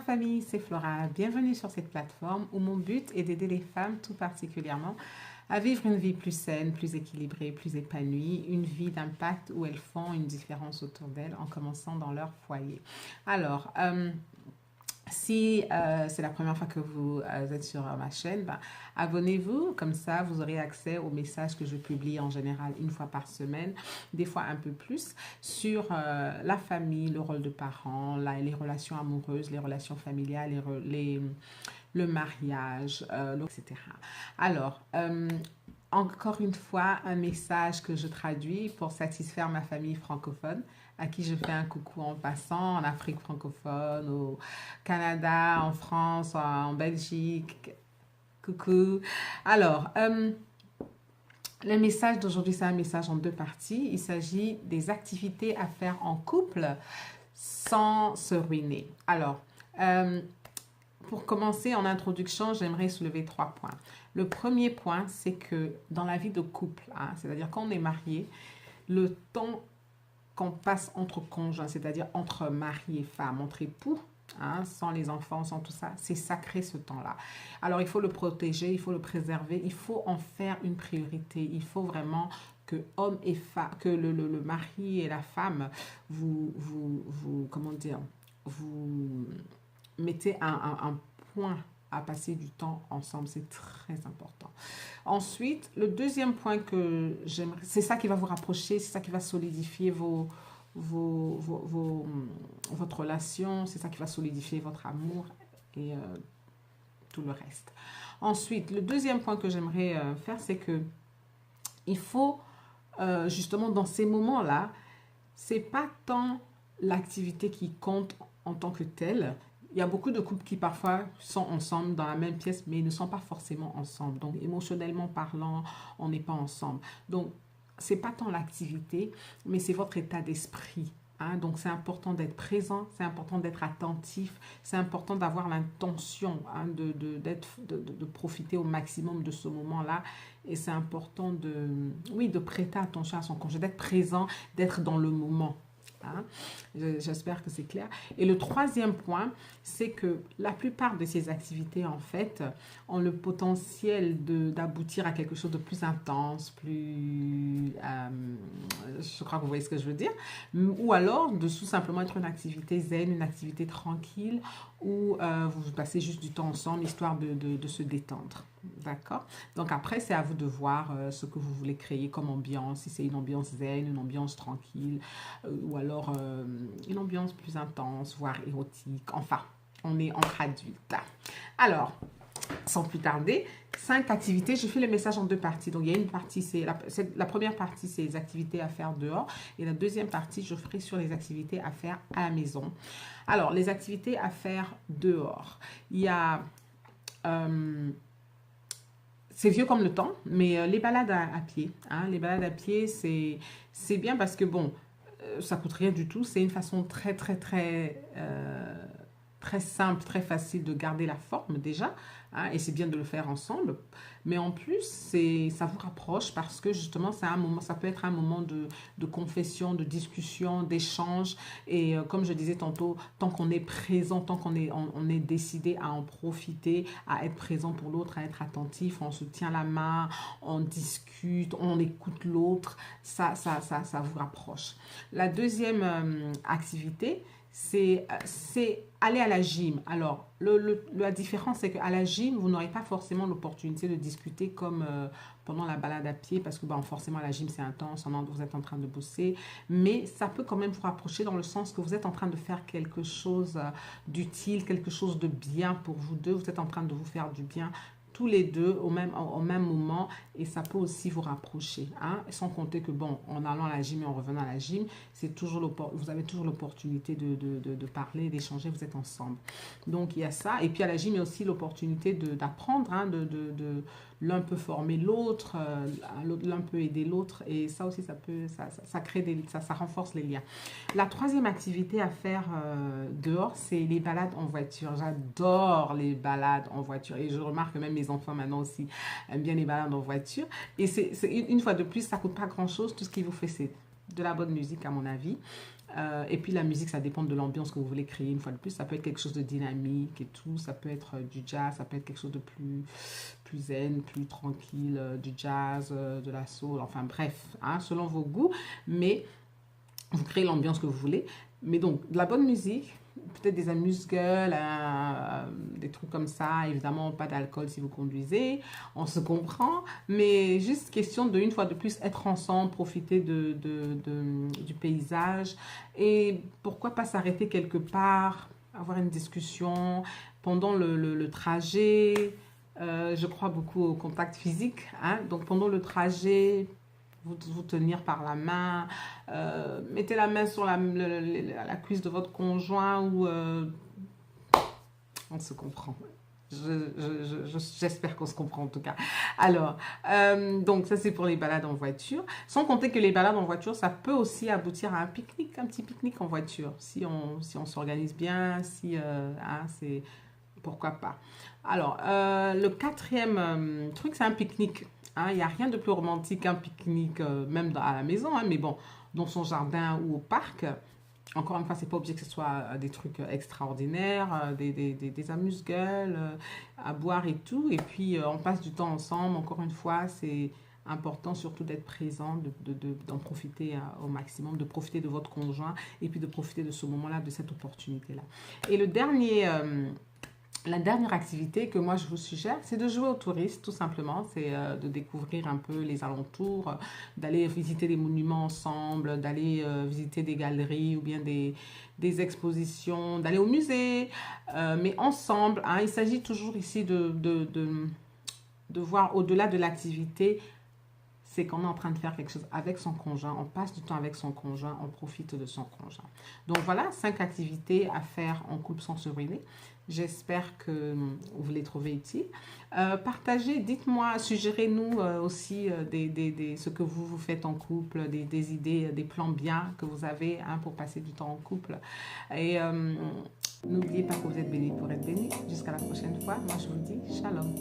famille, c'est Flora. Bienvenue sur cette plateforme où mon but est d'aider les femmes tout particulièrement à vivre une vie plus saine, plus équilibrée, plus épanouie, une vie d'impact où elles font une différence autour d'elles en commençant dans leur foyer. Alors, si c'est la première fois que vous êtes sur ma chaîne, ben, abonnez-vous, comme ça vous aurez accès aux messages que je publie en général une fois par semaine, des fois un peu plus, sur la famille, le rôle de parents, les relations amoureuses, les relations familiales, le mariage, etc. Alors, encore une fois, un message que je traduis pour satisfaire ma famille francophone, à qui je fais un coucou en passant, en Afrique francophone, au Canada, en France, en Belgique. Coucou. Alors, le message d'aujourd'hui, c'est un message en deux parties. Il s'agit des activités à faire en couple sans se ruiner. Alors, pour commencer, en introduction, j'aimerais soulever 3 points. Le premier point, c'est que dans la vie de couple, c'est-à-dire quand on est marié, le temps qu'on passe entre conjoints, c'est-à-dire entre mari et femme, entre époux, sans les enfants, sans tout ça, c'est sacré ce temps-là. Alors, il faut le protéger, il faut le préserver, il faut en faire une priorité. Il faut vraiment que homme et femme, que le mari et la femme, comment dire, vous mettez un point à passer du temps ensemble, c'est très important. Ensuite, le deuxième point que j'aimerais, c'est ça qui va vous rapprocher, c'est ça qui va solidifier votre relation, c'est ça qui va solidifier votre amour et tout le reste. Ensuite, le deuxième point que j'aimerais faire, c'est que il faut justement dans ces moments-là, c'est pas tant l'activité qui compte en tant que telle. Il y a beaucoup de couples qui parfois sont ensemble dans la même pièce, mais ils ne sont pas forcément ensemble. Donc, émotionnellement parlant, on n'est pas ensemble. Donc, c'est pas tant l'activité, mais c'est votre état d'esprit. Donc, c'est important d'être présent, c'est important d'être attentif, c'est important d'avoir l'intention de profiter au maximum de ce moment-là. Et c'est important de prêter attention à son congé, d'être présent, d'être dans le moment. J'espère que c'est clair. Et le troisième point, c'est que la plupart de ces activités, en fait, ont le potentiel d'aboutir à quelque chose de plus intense, plus... je crois que vous voyez ce que je veux dire. Ou alors, de tout simplement être une activité zen, une activité tranquille, où vous passez juste du temps ensemble, histoire de se détendre. D'accord? Donc après, c'est à vous de voir ce que vous voulez créer comme ambiance, si c'est une ambiance zen, une ambiance tranquille, ou alors une ambiance plus intense, voire érotique. Enfin, on est entre adultes. Alors, sans plus tarder, 5 activités. Je fais le message en deux parties. Donc, il y a une partie, la première partie, c'est les activités à faire dehors. Et la deuxième partie, je ferai sur les activités à faire à la maison. Alors, les activités à faire dehors. Il y a... c'est vieux comme le temps, mais les balades à pied. Les balades à pied, c'est bien parce que, bon, ça coûte rien du tout. C'est une façon très, très, très, très simple, très facile de garder la forme déjà. Et c'est bien de le faire ensemble. Mais en plus, ça vous rapproche parce que justement, ça peut être un moment de confession, de discussion, d'échange. Et comme je disais tantôt, tant qu'on est présent, tant qu'on est décidé à en profiter, à être présent pour l'autre, à être attentif, on se tient la main, on discute, on écoute l'autre, ça vous rapproche. La deuxième activité, c'est aller à la gym. Alors, la différence, c'est qu'à la gym, vous n'aurez pas forcément l'opportunité de discuter comme pendant la balade à pied, parce que forcément, à la gym, c'est intense, vous êtes en train de bosser, mais ça peut quand même vous rapprocher dans le sens que vous êtes en train de faire quelque chose d'utile, quelque chose de bien pour vous deux, vous êtes en train de vous faire du bien tous les deux au même moment, et ça peut aussi vous rapprocher, sans compter que en allant à la gym et en revenant à la gym, vous avez toujours l'opportunité de parler, d'échanger, vous êtes ensemble. Donc il y a ça, et puis à la gym il y a aussi l'opportunité d'apprendre, l'un peut former l'autre, l'un peut aider l'autre, et ça aussi ça crée ça renforce les liens. La troisième activité à faire dehors, c'est les balades en voiture. J'adore les balades en voiture, et je remarque que même mes enfants maintenant aussi aiment bien les balades en voiture. Et une fois de plus, ça ne coûte pas grand-chose. Tout ce qu'il vous fait, c'est de la bonne musique à mon avis. Et puis la musique, ça dépend de l'ambiance que vous voulez créer une fois de plus. Ça peut être quelque chose de dynamique et tout. Ça peut être du jazz, ça peut être quelque chose de plus zen, plus tranquille, du jazz, de la soul, enfin bref, hein, selon vos goûts. Mais vous créez l'ambiance que vous voulez. Mais donc, de la bonne musique, peut-être des amuse-gueules, des trucs comme ça. Évidemment, pas d'alcool si vous conduisez. On se comprend. Mais juste question de, une fois de plus, être ensemble, profiter du paysage. Et pourquoi pas s'arrêter quelque part, avoir une discussion pendant le trajet. Je crois beaucoup au contact physique. Hein? Donc, pendant le trajet, vous tenir par la main, mettez la main sur la cuisse de votre conjoint ou on se comprend. J'espère qu'on se comprend en tout cas. Alors, donc ça c'est pour les balades en voiture. Sans compter que les balades en voiture, ça peut aussi aboutir à un pique-nique, un petit pique-nique en voiture. Si on s'organise bien, si hein, c'est pourquoi pas. Alors, le quatrième truc, c'est un pique-nique. Hein, il n'y a rien de plus romantique qu'un pique-nique, même à la maison, hein, mais bon, dans son jardin ou au parc. Encore une fois, c'est pas obligé que ce soit des trucs extraordinaires, des amuse-gueules, à boire et tout. Et puis, on passe du temps ensemble. Encore une fois, c'est important surtout d'être présent, d'en profiter au maximum, de profiter de votre conjoint et puis de profiter de ce moment-là, de cette opportunité-là. Et la dernière activité que moi je vous suggère, c'est de jouer aux touristes, tout simplement. C'est de découvrir un peu les alentours, d'aller visiter des monuments ensemble, d'aller visiter des galeries ou bien des expositions, d'aller au musée, mais ensemble. Hein. Il s'agit toujours ici de voir au-delà de l'activité, c'est qu'on est en train de faire quelque chose avec son conjoint, on passe du temps avec son conjoint, on profite de son conjoint. Donc voilà, 5 activités à faire en couple sans se ruiner. J'espère que vous les trouvez utiles. Partagez, dites-moi, suggérez-nous aussi ce que vous faites en couple, des idées, des plans bien que vous avez hein, pour passer du temps en couple. Et n'oubliez pas que vous êtes bénis pour être bénis. Jusqu'à la prochaine fois, moi je vous dis shalom.